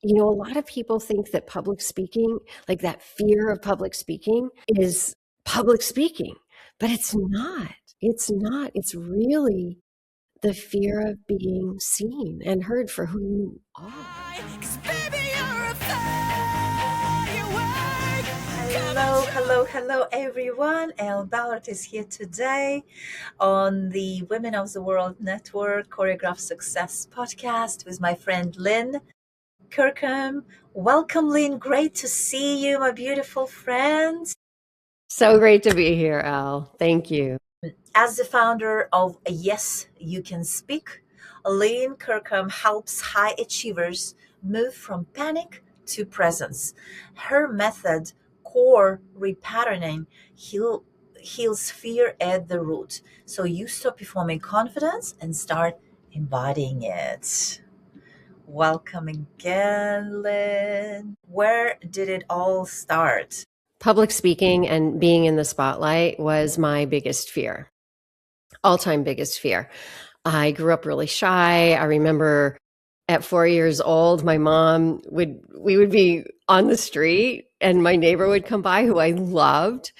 a lot of people think that public speaking, like that fear of public speaking, is public speaking, but it's not. It's not. It's really the fear of being seen and heard for who you are. 'Cause baby, you're a firework. Hello, everyone. Elle Ballard is here today on the Women of the World Network Choreograph Success podcast with my friend Lynn Kirkham. Welcome, Lynn. Great to see you, my beautiful friend. So great to be here, Elle. Thank you. As the founder of Yes, You Can Speak, Lynn Kirkham helps high achievers move from panic to presence. Her method, core repatterning, heals fear at the root. So you stop performing confidence and start embodying it. Welcome again, Lynn. Where did it all start? Public speaking and being in the spotlight was my biggest fear, all-time biggest fear. I grew up really shy. I remember at 4 years old, we would be on the street and my neighbor would come by who I loved,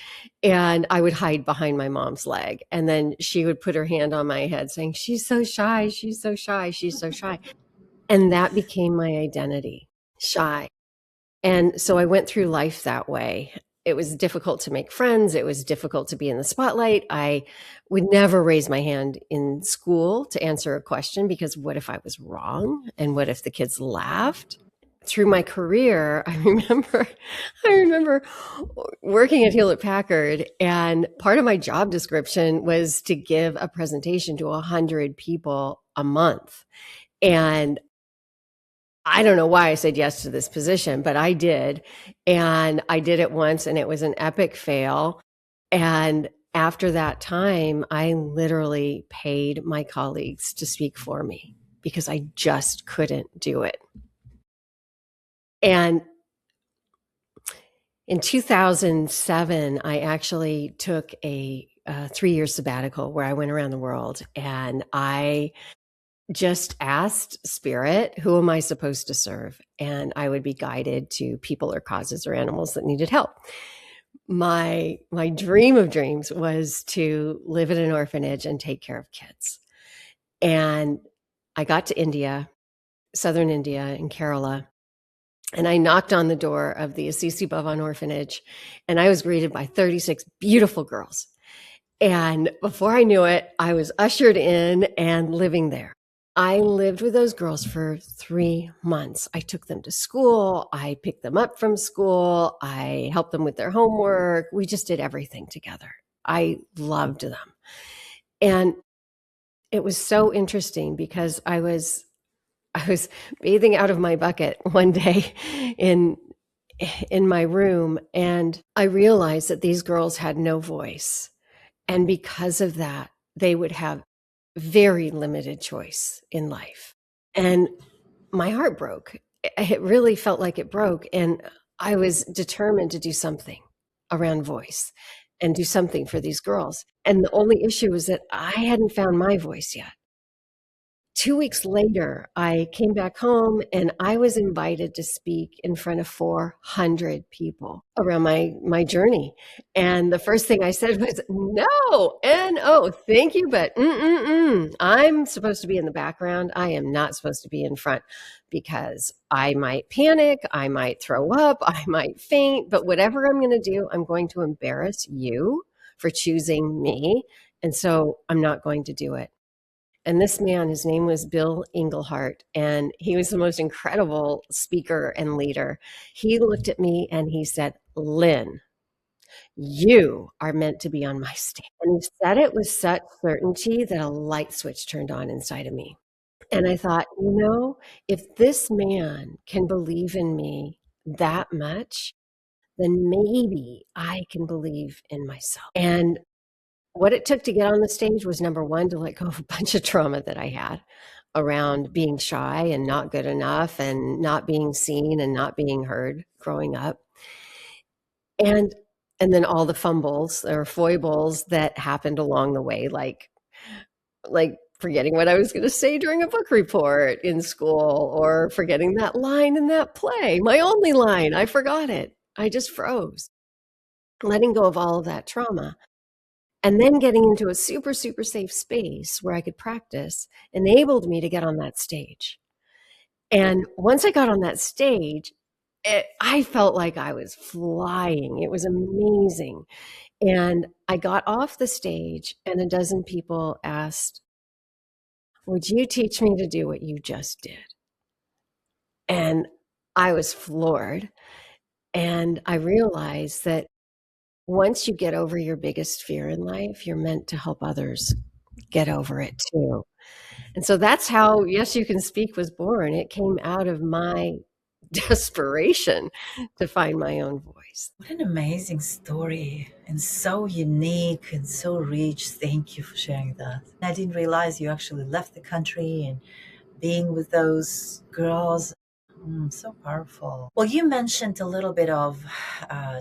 and I would hide behind my mom's leg. And then she would put her hand on my head saying, "She's so shy, she's so shy, she's so shy." And that became my identity, shy. And so I went through life that way. It was difficult to make friends. It was difficult to be in the spotlight. I would never raise my hand in school to answer a question because what if I was wrong? And what if the kids laughed? Through my career, I remember working at Hewlett Packard, and part of my job description was to give a presentation to 100 people a month. And I don't know why I said yes to this position, but I did. And I did it once and it was an epic fail. And after that time, I literally paid my colleagues to speak for me because I just couldn't do it. And in 2007, I actually took a 3-year sabbatical where I went around the world, and I just asked Spirit, who am I supposed to serve? And I would be guided to people or causes or animals that needed help. My dream of dreams was to live in an orphanage and take care of kids. And I got to India, southern India in Kerala, and I knocked on the door of the Assisi Bhavan orphanage, and I was greeted by 36 beautiful girls. And before I knew it, I was ushered in and living there. I lived with those girls for 3 months. I took them to school. I picked them up from school. I helped them with their homework. We just did everything together. I loved them. And it was so interesting because I was bathing out of my bucket one day in my room, and I realized that these girls had no voice. And because of that, they would have very limited choice in life. And my heart broke. It really felt like it broke. And I was determined to do something around voice and do something for these girls. And the only issue was that I hadn't found my voice yet. 2 weeks later, I came back home and I was invited to speak in front of 400 people around my journey. And the first thing I said was, no, N-O, thank you, but I'm supposed to be in the background. I am not supposed to be in front because I might panic, I might throw up, I might faint, but whatever I'm going to do, I'm going to embarrass you for choosing me. And so I'm not going to do it. And this man, his name was Bill Englehart, and he was the most incredible speaker and leader. He looked at me and he said, "Lynn, you are meant to be on my stage." And he said it with such certainty that a light switch turned on inside of me. And I thought, if this man can believe in me that much, then maybe I can believe in myself. And what it took to get on the stage was, number one, to let go of a bunch of trauma that I had around being shy and not good enough and not being seen and not being heard growing up. And then all the fumbles or foibles that happened along the way, like forgetting what I was going to say during a book report in school, or forgetting that line in that play, my only line. I forgot it. I just froze. Letting go of all of that trauma. And then getting into a super, super safe space where I could practice enabled me to get on that stage. And once I got on that stage, I felt like I was flying. It was amazing. And I got off the stage, and a dozen people asked, "Would you teach me to do what you just did?" And I was floored. And I realized that once you get over your biggest fear in life, you're meant to help others get over it too. And so that's how Yes, You Can Speak was born. It came out of my desperation to find my own voice. What an amazing story, and so unique and so rich. Thank you for sharing that. I didn't realize you actually left the country and being with those girls. So powerful. Well, you mentioned a little bit of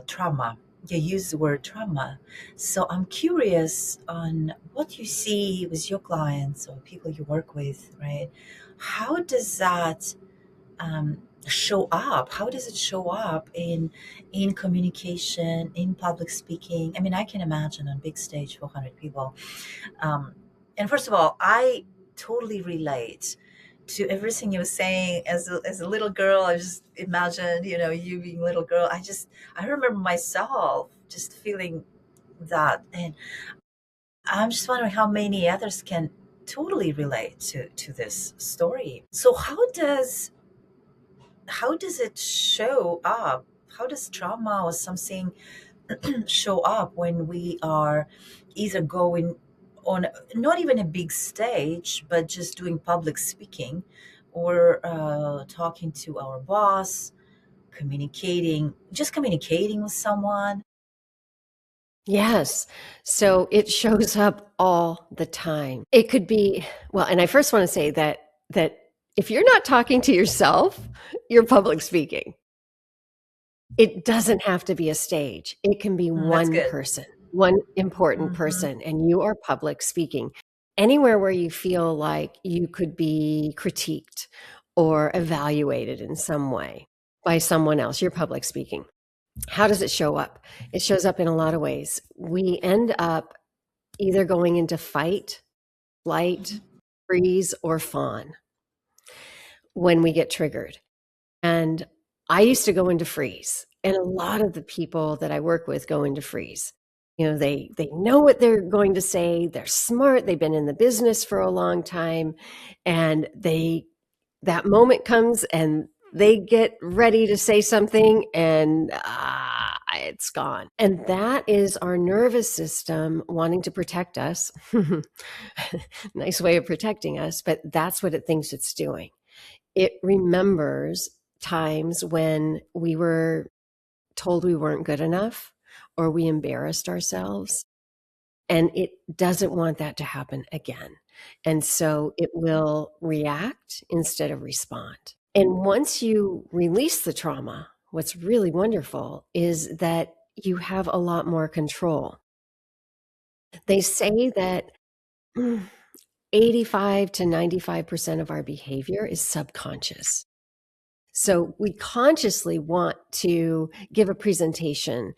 trauma. You used the word trauma. So I'm curious on what you see with your clients or people you work with, right? How does that show up? How does it show up in communication, in public speaking? I mean, I can imagine on big stage, 400 people. And first of all, I totally relate to everything you were saying. As a little girl, I just imagined, you being a little girl. I remember myself just feeling that. And I'm just wondering how many others can totally relate to this story. So how does it show up? How does trauma or something show up when we are either going on not even a big stage, but just doing public speaking, or talking to our boss, communicating with someone? Yes. So it shows up all the time. It could be, well, and I first want to say that if you're not talking to yourself, you're public speaking. It doesn't have to be a stage. It can be one good. person, one important person, and you are public speaking. Anywhere where you feel like you could be critiqued or evaluated in some way by someone else, you're public speaking. How does it show up? It shows up in a lot of ways. We end up either going into fight, flight, freeze, or fawn when we get triggered. And I used to go into freeze. And a lot of the people that I work with go into freeze. They know what they're going to say. They're smart. They've been in the business for a long time. And that moment comes and they get ready to say something, and it's gone. And that is our nervous system wanting to protect us. Nice way of protecting us, but that's what it thinks it's doing. It remembers times when we were told we weren't good enough or we embarrassed ourselves, and it doesn't want that to happen again. And so it will react instead of respond. And once you release the trauma, what's really wonderful is that you have a lot more control. They say that 85 to 95% of our behavior is subconscious. So we consciously want to give a presentation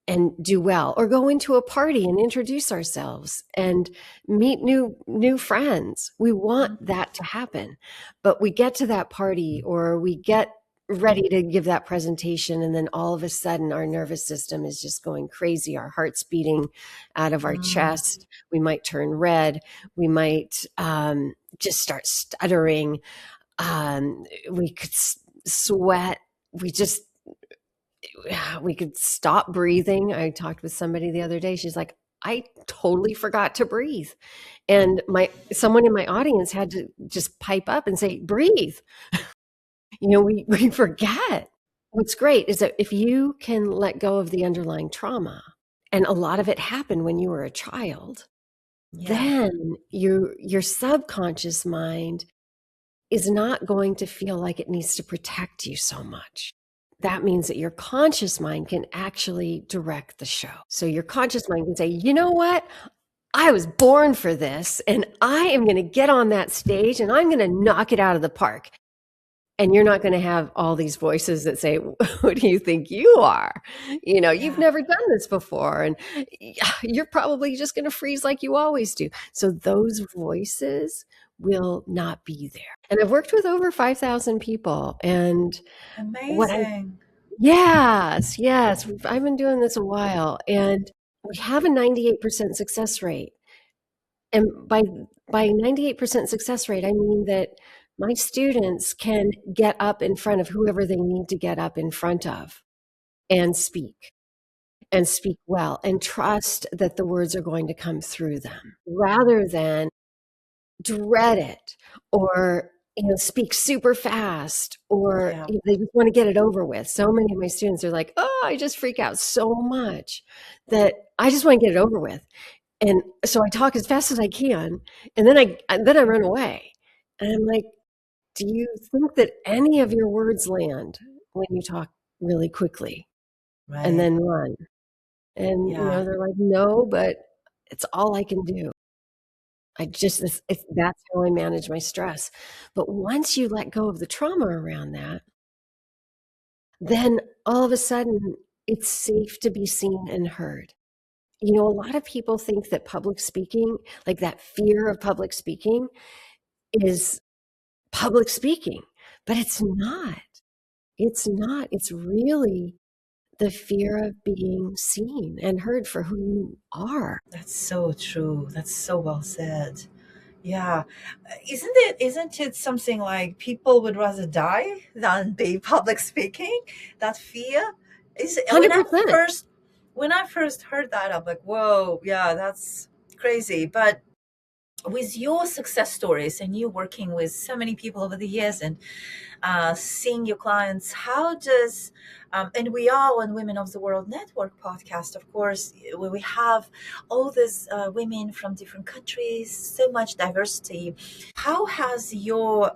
and do well, or go into a party and introduce ourselves and meet new friends. We want that to happen, but we get to that party or we get ready to give that presentation, and then all of a sudden our nervous system is just going crazy. Our heart's beating out of our chest. We might turn red. We might just start stuttering. We could sweat. We could stop breathing. I talked with somebody the other day. She's like, I totally forgot to breathe. And someone in my audience had to just pipe up and say, breathe. We forget. What's great is that if you can let go of the underlying trauma, and a lot of it happened when you were a child, then your subconscious mind is not going to feel like it needs to protect you so much. That means that your conscious mind can actually direct the show. So your conscious mind can say, you know what? I was born for this, and I am going to get on that stage and I'm going to knock it out of the park. And you're not going to have all these voices that say, "Who do you think you are? You've Yeah. never done this before, and you're probably just going to freeze like you always do." So those voices will not be there. And I've worked with over 5,000 people, and what I Amazing. yes, yes, I've been doing this a while, and we have a 98% success rate. And by 98% success rate, I mean that my students can get up in front of whoever they need to get up in front of and speak well, and trust that the words are going to come through them rather than dread it, or speak super fast, or Yeah. they just want to get it over with. So many of my students are like, "Oh, I just freak out so much that I just want to get it over with." And so I talk as fast as I can, and then I run away. And I'm like, "Do you think that any of your words land when you talk really quickly and Right. then run?" And Yeah. they're like, "No, but it's all I can do." That's how I manage my stress. But once you let go of the trauma around that, then all of a sudden it's safe to be seen and heard. A lot of people think that public speaking, like that fear of public speaking, is public speaking, but it's not. It's not. It's really the fear of being seen and heard for who you are. That's so true. That's so well said. Yeah. Isn't it something like people would rather die than be public speaking? That fear is when I 100%. first when I first heard that, I'm like, whoa, yeah, that's crazy. But with your success stories and you working with so many people over the years and seeing your clients, how does and we are on Women of the World Network podcast, of course, where we have all these women from different countries, so much diversity. How has your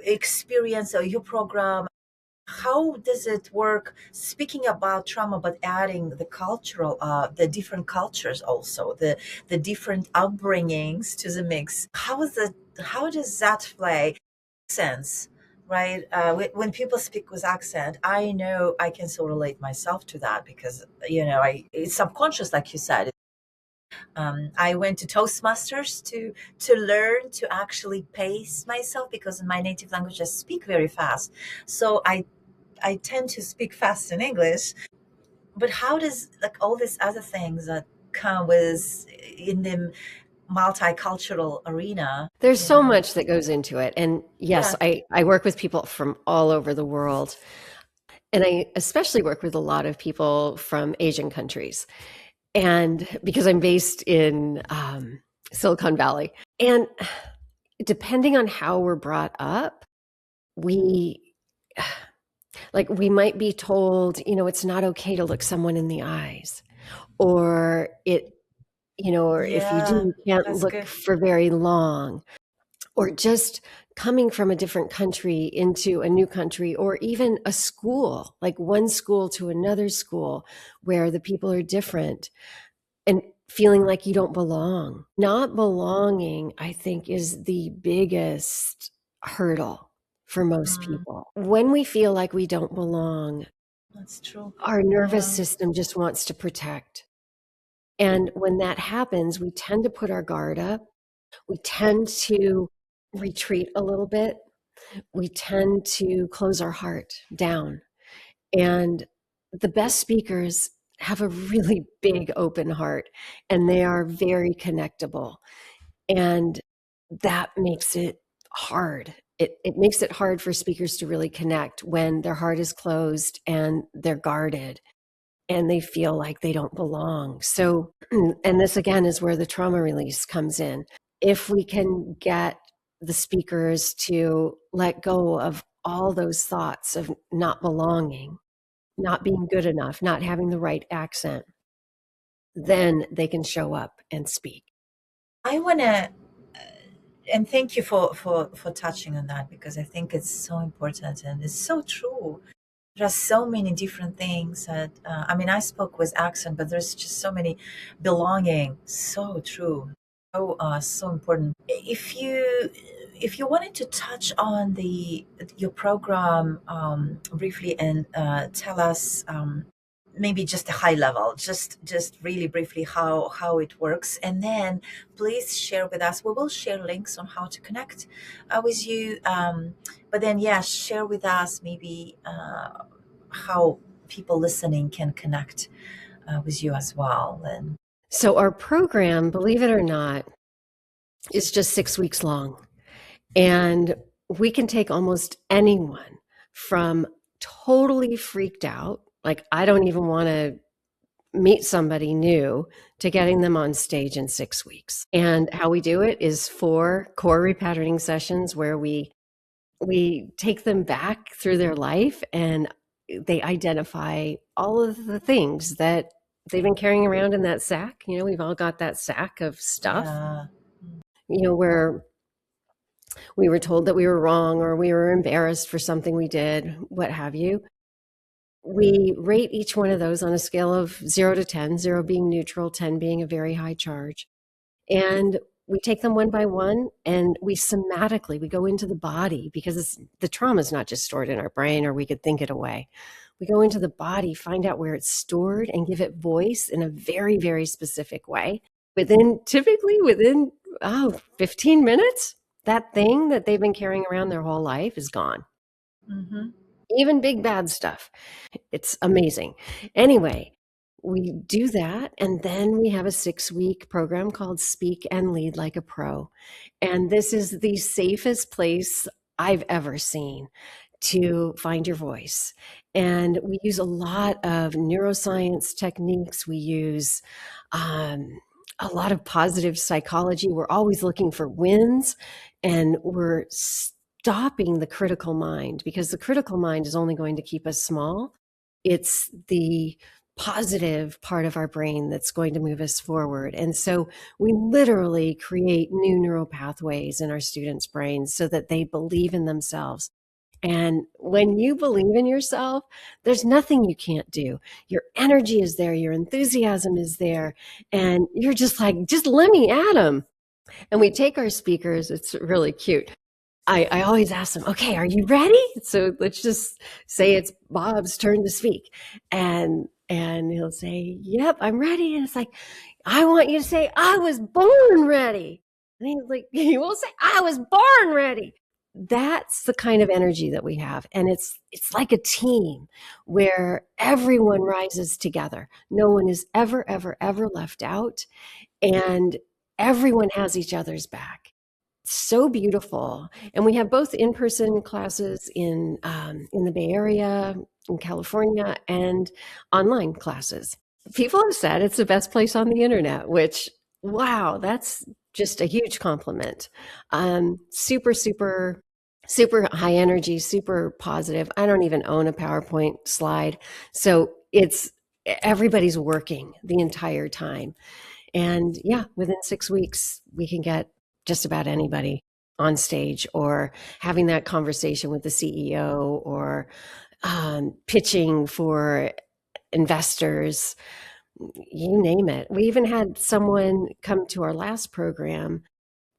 experience or your program, how does it work speaking about trauma but adding the cultural the different cultures, also the different upbringings to the mix? How does that play sense, right? When people speak with accent, I know I can so relate myself to that because it's subconscious, like you said. I went to Toastmasters to learn to actually pace myself because in my native language I speak very fast, so I tend to speak fast in English. But how does, like, all these other things that come with in the multicultural arena, There's so much that goes into it. And yes, yeah. I work with people from all over the world. And I especially work with a lot of people from Asian countries. And because I'm based in Silicon Valley. And depending on how we're brought up, we we might be told, it's not okay to look someone in the eyes, or or if you do, Yeah, you can't that's look good. for very long, or just coming from a different country into a new country, or even a school, like one school to another school where the people are different, and feeling like you don't belong. Not belonging, I think, is the biggest hurdle for most Mm, people. When we feel like we don't belong, that's true. our nervous Yeah. system just wants to protect. And when that happens, we tend to put our guard up. We tend to retreat a little bit. We tend to close our heart down. And the best speakers have a really big open heart, and they are very connectable. And that makes it hard. It makes it hard for speakers to really connect when their heart is closed and they're guarded and they feel like they don't belong. So, and this again is where the trauma release comes in. If we can get the speakers to let go of all those thoughts of not belonging, not being good enough, not having the right accent, then they can show up and speak. I want to, and thank you for touching on that because I think it's so important and it's so true. there are so many different things that I mean, I spoke with accent, but there's just so many belonging. So true. So important. If you wanted to touch on the your program briefly and tell us maybe just a high level, just really briefly how it works, and then please share with us. We will share links on how to connect with you, but then yeah, share with us maybe how people listening can connect with you as well. And So our program, believe it or not, is just 6 weeks long. And we can take almost anyone from totally freaked out, like I don't even want to meet somebody new, to getting them on stage in 6 weeks. And how we do it is 4 core repatterning sessions where we take them back through their life and they identify all of the things that they've been carrying around in that sack. You know, we've all got that sack of stuff, yeah. you know, where we were told that we were wrong or we were embarrassed for something we did, what have you. We rate each one of those on a scale of 0 to 10, 0 being neutral, 10 being a very high charge. And we take them one by one and we somatically, we go into the body because the trauma is not just stored in our brain or we could think it away. We go into the body, find out where it's stored and give it voice in a very, very specific way. Typically within 15 minutes, that thing that they've been carrying around their whole life is gone. Mm-hmm. Even big bad stuff. It's amazing. Anyway, we do that. And then we have a 6-week program called Speak and Lead Like a Pro. And this is the safest place I've ever seen to find your voice. And we use a lot of neuroscience techniques. We use a lot of positive psychology. We're always looking for wins, and we're stopping the critical mind, because the critical mind is only going to keep us small. It's the positive part of our brain that's going to move us forward. And so we literally create new neural pathways in our students' brains so that they believe in themselves. And when you believe in yourself, there's nothing you can't do. Your energy is there, your enthusiasm is there, and you're just like, just let me at them. And we take our speakers, it's really cute. I always ask them, okay, are you ready? So let's just say it's Bob's turn to speak. And he'll say, yep, I'm ready. And it's like, I want you to say, I was born ready. And he will say, I was born ready. That's the kind of energy that we have. And it's like a team where everyone rises together. No one is ever, ever, ever left out. And everyone has each other's back. So beautiful. And we have both in-person classes in the Bay Area, in California, and online classes. People have said it's the best place on the internet, which, wow, that's just a huge compliment. Super, super, super high energy, super positive. I don't even own a PowerPoint slide. So everybody's working the entire time. And yeah, within 6 weeks, we can get just about anybody on stage or having that conversation with the CEO or pitching for investors, you name it. We even had someone come to our last program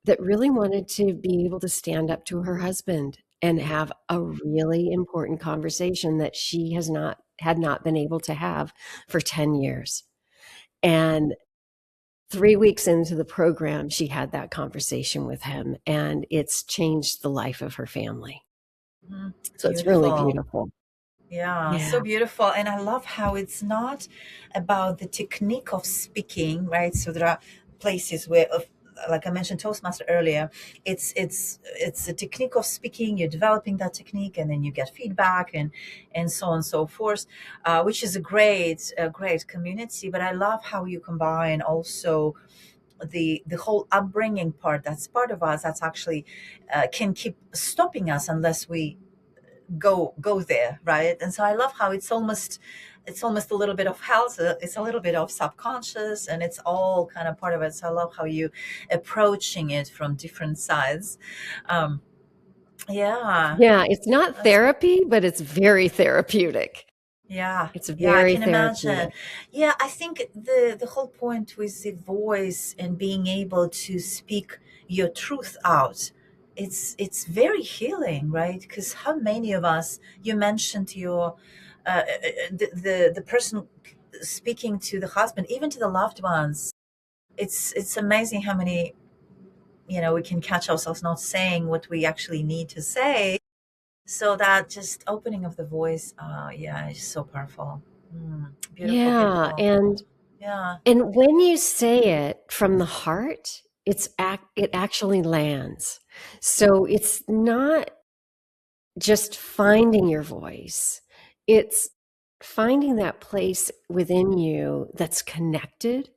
that really wanted to be able to stand up to her husband and have a really important conversation that she had not been able to have for 10 years. And 3 weeks into the program, she had that conversation with him, and it's changed the life of her family. Mm-hmm. So it's really beautiful. Yeah, so beautiful. And I love how it's not about the technique of speaking, right? So there are places where, like I mentioned Toastmaster earlier, it's a technique of speaking. You're developing that technique, and then you get feedback and so on and so forth, which is a great community. But I love how you combine also the whole upbringing part. That's part of us that's actually can keep stopping us unless we go there, right? And so I love how it's almost a little bit of health, it's a little bit of subconscious, and it's all kind of part of it. So I love how you approaching it from different sides. Yeah. Yeah, it's not That's therapy, but it's very therapeutic. Yeah, It's yeah, I very can imagine. therapeutic. Yeah, I think the whole point with the voice and being able to speak your truth out, it's very healing, right? Because how many of us, you mentioned your the person speaking to the husband, even to the loved ones. It's amazing how many, we can catch ourselves not saying what we actually need to say. So that just opening of the voice, yeah, is so powerful. Beautiful, Yeah, beautiful. and Yeah, when you say it from the heart, it actually lands. So it's not just finding your voice. It's finding that place within you that's yeah. connected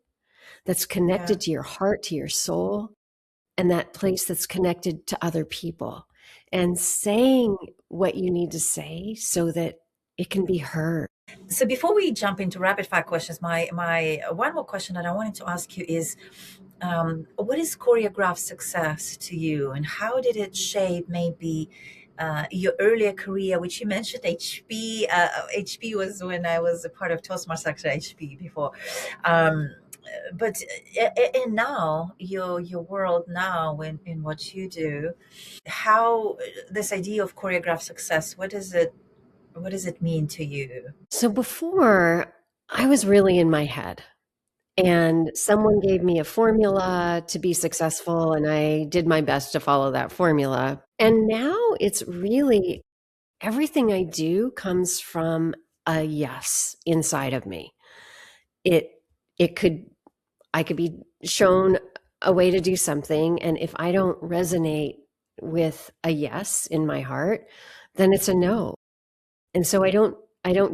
to your heart, to your soul, and that place that's connected to other people, and saying what you need to say so that it can be heard. So before we jump into rapid fire questions, my one more question that I wanted to ask you is, what is choreograph success to you, and how did it shape maybe your earlier career, which you mentioned HP. HP was when I was a part of Toastmasters HP before. Um, but and now your world now in what you do, how this idea of choreograph success, what does it mean to you? So before, I was really in my head, and someone gave me a formula to be successful, and I did my best to follow that formula. And now it's really everything I do comes from a yes inside of me. It it could I could be shown a way to do something, and if I don't resonate with a yes in my heart, then it's a no. And so I don't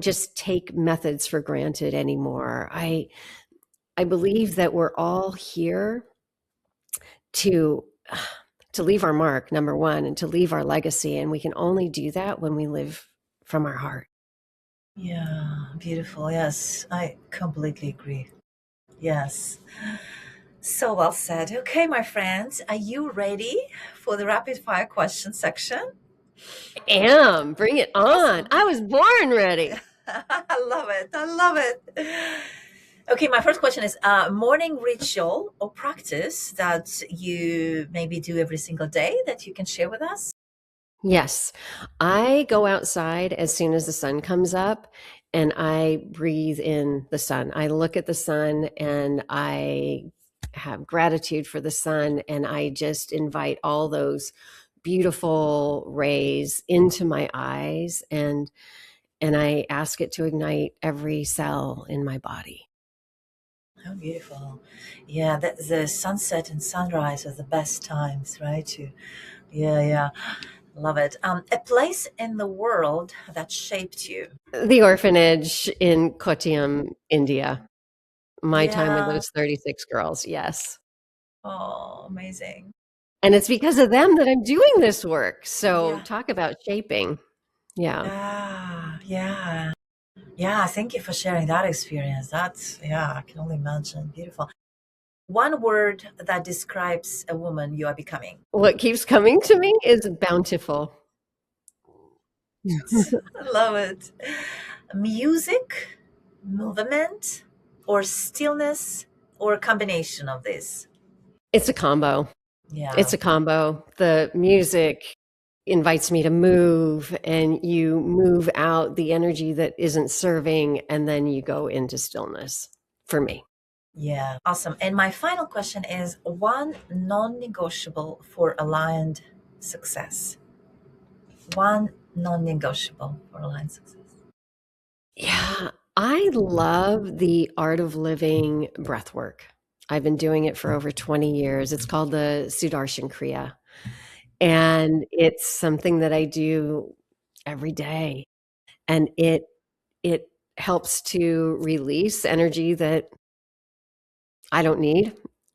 just take methods for granted anymore. I believe that we're all here to to leave our mark, number one, and to leave our legacy, and we can only do that when we live from our heart. Yeah, beautiful. Yes, I completely agree. Yes. So well said. Okay, my friends, are you ready for the rapid fire question section? Am, bring it on. Awesome. I was born ready. I love it. I love it. Okay, my first question is morning ritual or practice that you maybe do every single day that you can share with us? Yes. I go outside as soon as the sun comes up and I breathe in the sun. I look at the sun and I have gratitude for the sun, and I just invite all those beautiful rays into my eyes, and I ask it to ignite every cell in my body. Oh, beautiful. Yeah, the sunset and sunrise are the best times, right? Yeah, yeah. Love it. A place in the world that shaped you. The orphanage in Kottayam, India. My time with Yeah. those 36 girls, yes. Oh, amazing. And it's because of them that I'm doing this work. So Yeah. talk about shaping. Yeah. Ah, yeah. Yeah, thank you for sharing that experience. Yeah, I can only imagine. Beautiful. One word that describes a woman you are becoming. What keeps coming to me is bountiful. I love it. Music, movement, or stillness, or a combination of this. It's a combo. Yeah. It's a combo. The music invites me to move, and you move out the energy that isn't serving, and then you go into stillness for me. Yeah, awesome. And my final question is one non negotiable for aligned success. One non negotiable for aligned success. Yeah, I love the art of living breath work. I've been doing it for over 20 years. It's called the Sudarshan Kriya. And it's something that I do every day. And it helps to release energy that I don't need.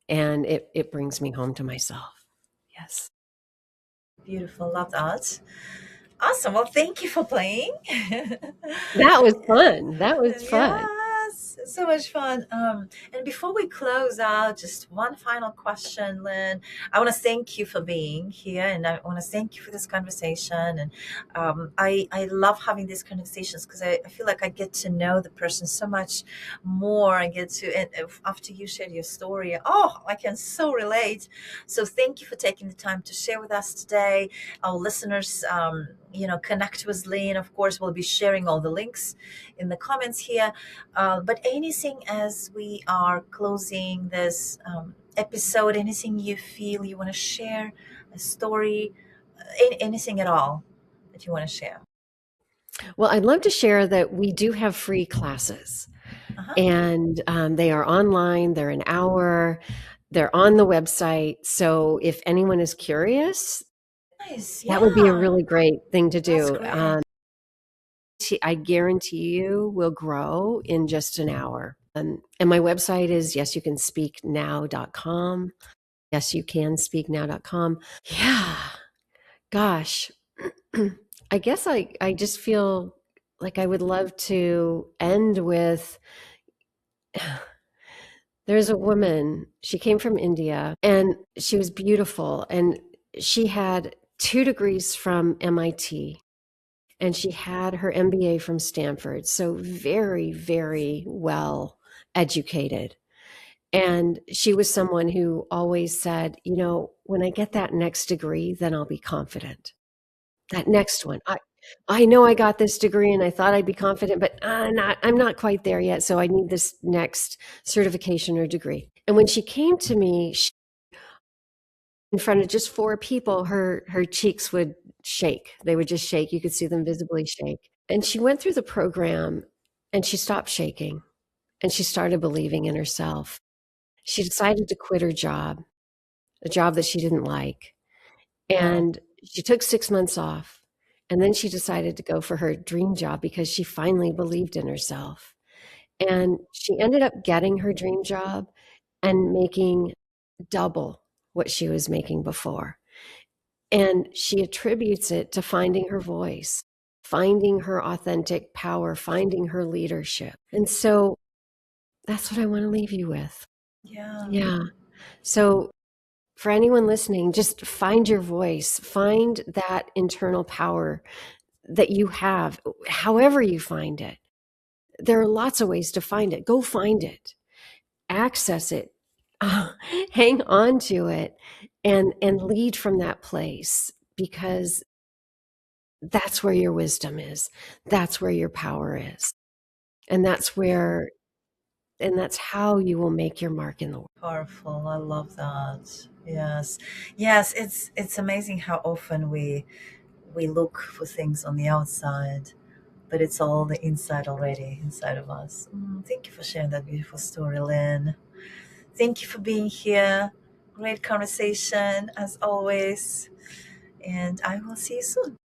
And it brings me home to myself. Yes. Beautiful. Love that. Awesome. Well, thank you for playing. That was fun. That was fun. Yes. So much fun. And before we close out, just one final question, Lynn. I want to thank you for being here, and I want to thank you for this conversation. And I love having these conversations because I feel like I get to know the person so much more. I get to, and after you shared your story, oh, I can so relate. So thank you for taking the time to share with us today. Our listeners, connect with Lynn. Of course, we'll be sharing all the links in the comments here. But anything as we are closing this episode, anything you feel you want to share, a story, anything at all that you want to share? Well, I'd love to share that we do have free classes, Uh-huh. and they are online. They're an hour. They're on the website. So if anyone is curious, Nice. that would be a Yeah. really great thing to That's do. great. I guarantee you will grow in just an hour. And my website is yesyoucanspeaknow.com. Yesyoucanspeaknow.com. Yeah. Gosh. I guess I just feel like I would love to end with there's a woman, she came from India and she was beautiful and she had 2 degrees from MIT and she had her MBA from Stanford. So very, very well educated. And she was someone who always said, when I get that next degree, then I'll be confident. That next one. I know I got this degree and I thought I'd be confident, but I'm not quite there yet. So I need this next certification or degree. And when she came to me, in front of just 4 people, her cheeks would shake. They would just shake. You could see them visibly shake. And she went through the program and she stopped shaking and she started believing in herself. She decided to quit her job, a job that she didn't like. And she took 6 months off. And then she decided to go for her dream job because she finally believed in herself. And she ended up getting her dream job and making double what she was making before. And she attributes it to finding her voice, finding her authentic power, finding her leadership. And so that's what I want to leave you with. Yeah. Yeah. So for anyone listening, just find your voice, find that internal power that you have, however you find it. There are lots of ways to find it. Go find it, access it, hang on to it, and lead from that place, because that's where your wisdom is. That's where your power is. And that's how you will make your mark in the world. Powerful. I love that. Yes. Yes, it's amazing how often we look for things on the outside, but it's all the inside already, inside of us. Thank you for sharing that beautiful story, Lynn. Thank you for being here. Great conversation as always. And I will see you soon.